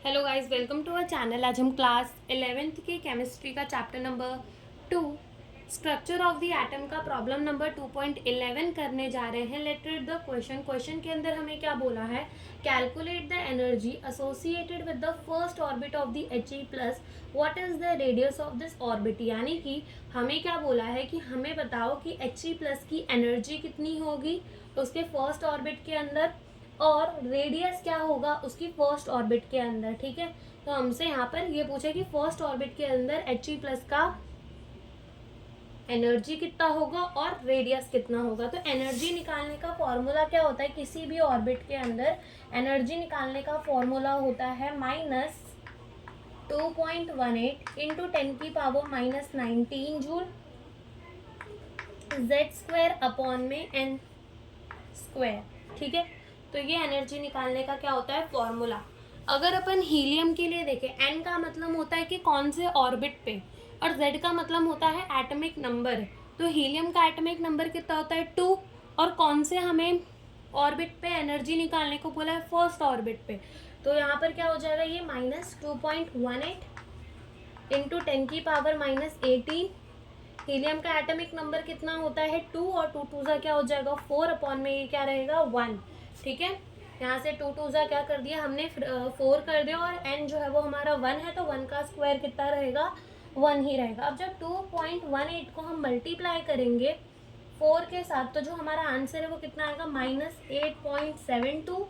Hello guys, welcome to our channel. आज हम class 11th के केमिस्ट्री का chapter number 2 structure of the atom का प्रॉब्लम नंबर 2.11 करने जा रहे हैं। लेट रीड द क्वेश्चन के अंदर हमें क्या बोला है, calculate the energy associated with the first orbit of the He plus, what is the radius of this orbit. यानी कि हमें क्या बोला है कि हमें बताओ कि He प्लस की एनर्जी कितनी होगी उसके फर्स्ट ऑर्बिट के अंदर और रेडियस क्या होगा उसकी फर्स्ट ऑर्बिट के अंदर। ठीक है, तो हमसे यहाँ पर ये पूछा कि फर्स्ट ऑर्बिट के अंदर He प्लस का एनर्जी कितना होगा और रेडियस कितना होगा। तो एनर्जी निकालने का फॉर्मूला क्या होता है, किसी भी ऑर्बिट के अंदर एनर्जी निकालने का फॉर्मूला होता है -2.18 इंटू 10⁻⁻19 जूल z² अपॉन में n²। ठीक है, तो ये एनर्जी निकालने का क्या होता है फॉर्मूला। अगर अपन हीलियम के लिए देखें, n का मतलब होता है कि कौन से ऑर्बिट पे और z का मतलब होता है एटॉमिक नंबर। तो हीलियम का एटॉमिक नंबर कितना होता है 2 और कौन से हमें ऑर्बिट पे एनर्जी निकालने को बोला है फर्स्ट ऑर्बिट पे। तो यहाँ पर क्या हो जाएगा, ये -2.18 इंटू 10⁻⁻18। हीलियम का एटॉमिक नंबर कितना होता है 2 और 2 2 ज़ा क्या हो जाएगा 4 अपॉन में ये क्या रहेगा 1। ठीक है, यहाँ से 2 2 ज़ा क्या कर दिया हमने 4 कर दिया और n जो है वो हमारा 1 है, तो 1 का स्क्वायर कितना रहेगा 1 ही रहेगा। अब जब 2.18 को हम मल्टीप्लाई करेंगे 4 के साथ, तो जो हमारा आंसर है वो कितना आएगा -8.72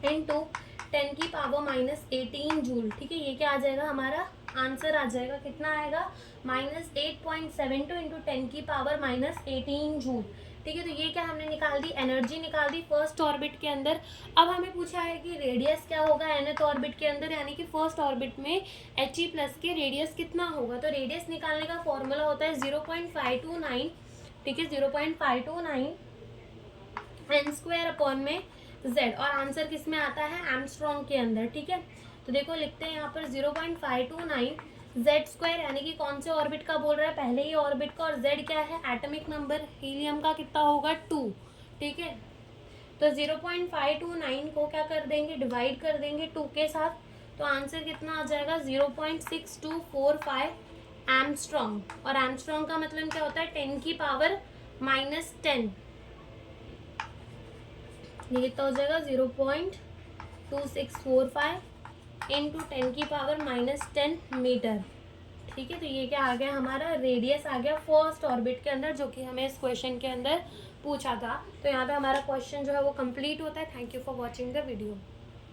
इंटू 10⁻⁻18 जूल। ठीक है, ये क्या आ जाएगा हमारा आंसर आ जाएगा, कितना आएगा -8.72 इंटू 10⁻⁻18 जूल। ठीक है, तो ये क्या हमने निकाल दी, एनर्जी निकाल दी फर्स्ट ऑर्बिट के अंदर। अब हमें पूछा है कि रेडियस क्या होगा nth ऑर्बिट के अंदर, यानी कि फर्स्ट ऑर्बिट में He प्लस के रेडियस कितना होगा। तो रेडियस निकालने का फॉर्मूला होता है 0.529। ठीक है, 0.529 n² अपॉन में z, और आंसर किस में आता है एमस्ट्रॉन्ग के अंदर। ठीक है, तो देखो लिखते हैं यहाँ पर 0.529 z², यानी कि कौन से ऑर्बिट का बोल रहा है, पहले ही ऑर्बिट का, और z क्या है एटॉमिक नंबर हीलियम का कितना होगा 2। ठीक है, तो 0.529 को क्या कर देंगे, डिवाइड कर देंगे 2 के साथ, तो आंसर कितना आ जाएगा 0.6245 एमस्ट्रॉन्ग। और एमस्ट्रॉन्ग का मतलब क्या होता है 10⁻⁻10। ये कितना हो जाएगा 0.2645 इंटू 10⁻⁻10 मीटर। ठीक है, तो ये क्या आ गया हमारा रेडियस आ गया फर्स्ट ऑर्बिट के अंदर, जो कि हमें इस क्वेश्चन के अंदर पूछा था। तो यहाँ पे हमारा क्वेश्चन जो है वो कंप्लीट होता है। Thank you for watching the video.